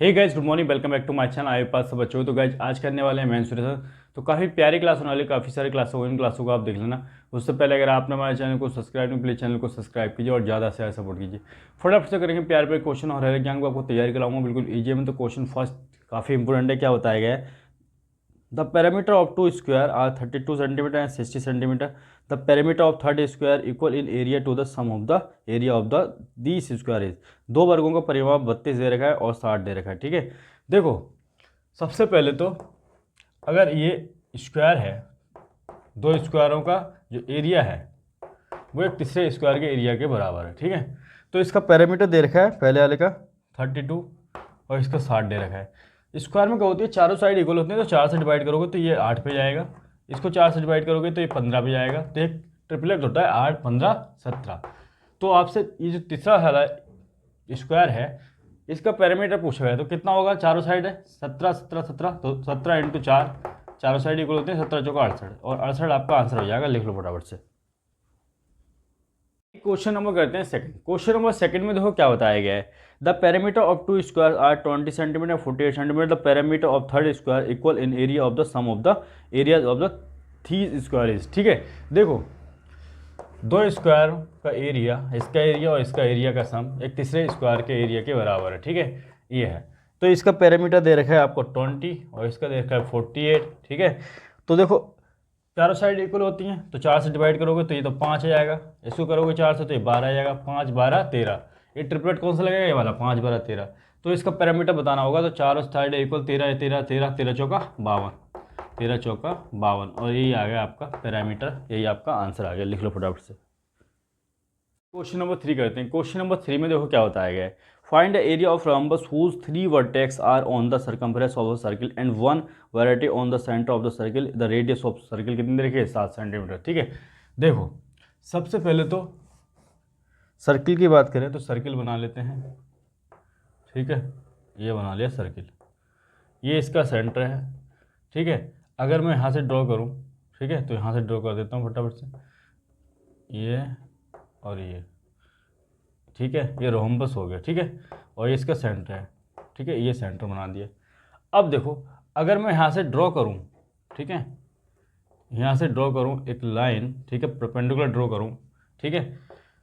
Hey guys, good morning, welcome back to my channel. आए पास सब बच्चों। तो गाइस आज करने वाले हैं मेंसुरेशन। तो काफ़ी प्यारी क्लास होने वाली, काफ़ी सारी क्लास होगी, इन क्लासों को आप देख लेना। उससे पहले अगर आपने हमारे चैनल को सब्सक्राइब नहीं, प्लीज चैनल को सब्सक्राइब कीजिए और ज़्यादा से ज़्यादा सपोर्ट कीजिए। फटाफट से करेंगे प्यारे प्यारे क्वेश्चन और हर एक ज्ञान को आपको तैयारी कराऊंगा बिल्कुल ईजी में। तो क्वेश्चन फर्स्ट काफ़ी इंपॉर्टेंट है। क्या बताया गया है? The perimeter of two square are 32 centimeter and 60 centimeter. The perimeter of third square equal in area to the sum of the area of the these square is। दो वर्गों का परिमाप 32 दे रखा है और 60 दे रखा है। ठीक है, देखो सबसे पहले तो अगर ये स्क्वायर है, दो स्क्वायरों का जो एरिया है वो एक तीसरे स्क्वायर के एरिया के बराबर है। ठीक है, तो इसका पैरामीटर दे रखा है पहले वाले का 32 और इसका 60 दे रखा है। स्क्वायर में क्या होती है, चारों साइड इक्वल होती है, तो 4 से डिवाइड करोगे तो ये 8 पे जाएगा, इसको 4 से डिवाइड करोगे तो ये 15 पे जाएगा। तो एक ट्रिपलेट होता है 8, 15, 17। तो आपसे ये जो तीसरा वाला स्क्वायर है इसका पैरामीटर पूछा गया, तो कितना होगा? चारों साइड है 17, 17, 17, तो 17 इंटू 4, चारों साइड इक्वल होते हैं, 17 चौका 68 और 68 आपका आंसर हो जाएगा। लिख लो फटाफट से। क्वेश्चन नंबर करते हैं सेकंड। क्वेश्चन नंबर सेकंड में देखो क्या बताया गया है। The parameter of two square are 20 centimetre 48 centimetre. The parameter of third square equal in area of the sum of the area of the three square is. ठीक है, देखो दो स्क्वायर का एरिया, इसका एरिया और इसका एरिया का सम एक तीसरे स्क्वायर के एरिया के बराबर है। ठीक है, ये है। तो इसका पैरामीटर दे रखा है आपको 20 और इसका दे रखा है 48। ठीक है, तो देखो चारों साइड इक्वल होती हैं, तो 4 से डिवाइड करोगे तो ये तो 5 आ जाएगा, इसको करोगे 4 से तो ये 12 आ जाएगा, 5, 12, 13। ये ट्रिपलेट कौन सा लगेगा? ये वाला 5, 12, 13। तो इसका पैरामीटर बताना होगा, तो चारों साइड इक्वल 13, 13, 13, 13 चौका 52, 13 चौका 52 और यही आ गया आपका पैरामीटर, यही आपका आंसर आ गया। लिख लो फटाफट से। क्वेश्चन नंबर 3 करते हैं। क्वेश्चन नंबर 3 में देखो क्या बताया गया है। Find the area of rhombus whose 3 vertex are on the circumference of the circle and 1 verity on the centre of the circle. The radius of circle कितनी दे रखी है? 7 सेंटीमीटर। ठीक है, देखो सबसे पहले तो सर्किल की बात करें तो सर्किल बना लेते हैं। ठीक है, ये बना लिया सर्किल, ये इसका सेंटर है। ठीक है, अगर मैं यहाँ से ड्रॉ करूँ, ठीक है, तो यहाँ से ड्रॉ कर देता हूँ फटाफट से, ये और ये। ठीक है, ये रोम्बस हो गया। ठीक है, और ये इसका सेंटर है। ठीक है, ये सेंटर बना दिया। अब देखो अगर मैं यहाँ से ड्रॉ करूँ, ठीक है, यहाँ से ड्रॉ करूँ एक लाइन, ठीक है, परपेंडिकुलर ड्रॉ करूँ, ठीक है,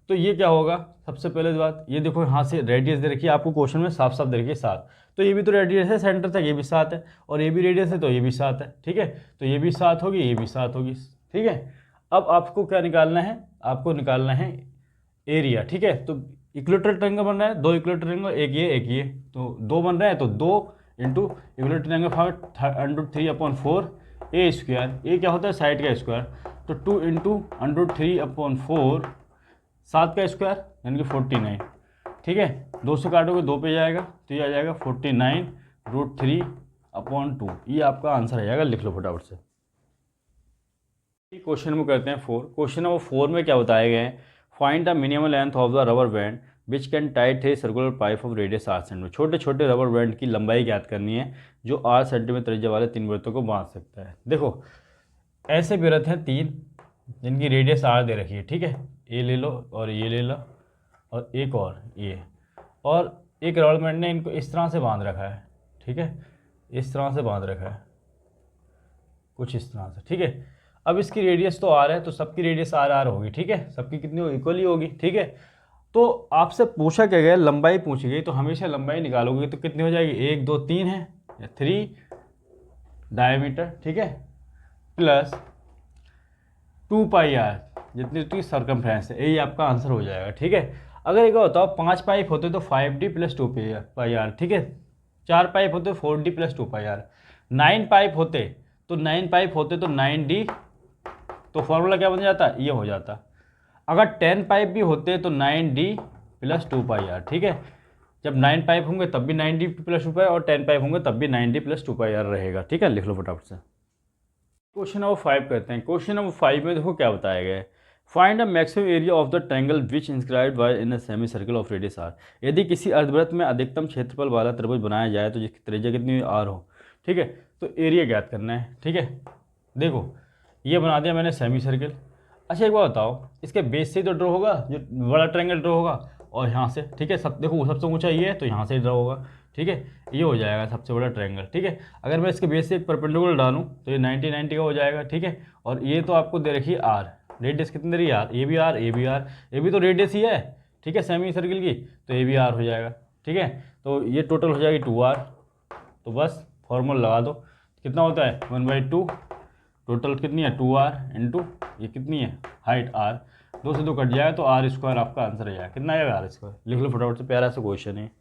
तो ये क्या होगा? सबसे पहले बात ये देखो, यहाँ से रेडियस दे रखी है आपको, क्वेश्चन में साफ साफ दे रखी है 7, तो ये भी तो रेडियस है सेंटर तक, ये भी 7 है, और ये भी रेडियस है तो ये भी 7 है। ठीक है, तो ये भी 7 होगी, ये भी 7 होगी। ठीक है, अब आपको क्या निकालना है? आपको निकालना है एरिया। ठीक है, तो इक्विलेटरल ट्रायंगल बन रहा है, दो इक्विलेटरल ट्रायंगल, एक ये एक ये, तो दो बन रहे हैं, तो 2 इंटू इक्विलेटरल ट्रायंगल √3/4 ए स्क्वायर। ए क्या होता है? साइड का स्क्वायर, तो 2 इंटू √3/4 7 का स्क्वायर यानी कि 49। ठीक है, 2 से काटोगे 2 पे जाएगा, तो ये आ जाएगा 49√3/2। ये आपका आंसर आ जाएगा। लिख लो फटाफट से। क्वेश्चन नंबर करते हैं 4। क्वेश्चन नंबर 4 में क्या बताया गया है? Find the minimum length of the rubber band which can tight है circular pipe of radius 8 centimetre. छोटे छोटे रबर बैंड की लंबाई ज्ञात करनी है जो 8 सेंटीमीटर त्रिज्या वाले 3 वृत्तों को बांध सकता है। देखो ऐसे वृत्त हैं 3 जिनकी रेडियस 8 दे रखी है। ठीक है, ये ले लो और ये ले लो और एक और ये, और एक रबर बैंड ने इनको इस तरह से बांध रखा है। ठीक है, इस तरह से बांध रखा है, कुछ इस तरह से। ठीक है, अब इसकी रेडियस तो आर है, तो सबकी रेडियस आर आर होगी। ठीक है, सबकी कितनी होगी? इक्वली होगी। ठीक है, तो आपसे पूछा क्या गया? लंबाई पूछी गई, तो हमेशा लंबाई निकालोगे तो कितनी हो जाएगी? 1, 2, 3 है या 3 डायमीटर। ठीक है, प्लस 2πr जितनी उसकी सर्कमफ्रेंस है, यही आपका आंसर हो जाएगा। ठीक है, अगर एक बताओ 5 पाइप होते तो 5d + 2πr। ठीक है, 4 पाइप होते 4d + 2πr। 9 पाइप होते तो 9d, तो फॉर्मूला क्या बन जाता? ये हो जाता। अगर 10 पाइप भी होते तो 9d + 2πr। ठीक है, जब 9 पाइप होंगे तब भी 9d + 2πr और 10 पाइप होंगे तब भी 9d + 2πr रहेगा। ठीक है, लिख लो फटाफट से। क्वेश्चन नंबर 5 करते हैं। क्वेश्चन नंबर 5 में देखो क्या बताया गया है। Find the maximum area of the triangle which inscribed by in a semi circle of radius R. यदि किसी अर्धवृत्त में अधिकतम क्षेत्रफल वाला त्रिभुज बनाया जाए तो जिसकी त्रिज्या कितनी आर हो। ठीक है, तो एरिया ज्ञात करना है। ठीक है, देखो ये बना दिया मैंने सेमी सर्कल। अच्छा एक बात बताओ, इसके बेस से तो ड्रॉ होगा, जो बड़ा ट्रायंगल ड्रॉ होगा और यहाँ से, ठीक है, सब देखो सबसे ऊंचा ये है तो यहाँ से ड्रा होगा, ठीक है, ये हो जाएगा सबसे बड़ा ट्रायंगल, ठीक है। अगर मैं इसके बेस से एक परपेंडिकुलर डालूँ तो ये 90 90 का हो जाएगा, ठीक है। और ये तो आपको दे रखी है आर, रेडियस कितनी दे रही है आर, ए भी आर, ए भी आर, ए भी तो रेडियस ही है, ठीक है, सेमी सर्किल की, तो ए भी आर हो जाएगा, ठीक है। तो ये टोटल हो जाएगी 2r। तो बस फॉर्मूला लगा दो, कितना होता है 1/2, टोटल कितनी है 2r इंटू ये कितनी है हाइट r, 2 से 2 कट जाएगा तो r² आपका आंसर आ जाएगा। कितना आएगा r², लिख लो फटाफट से, प्यारा सा क्वेश्चन है।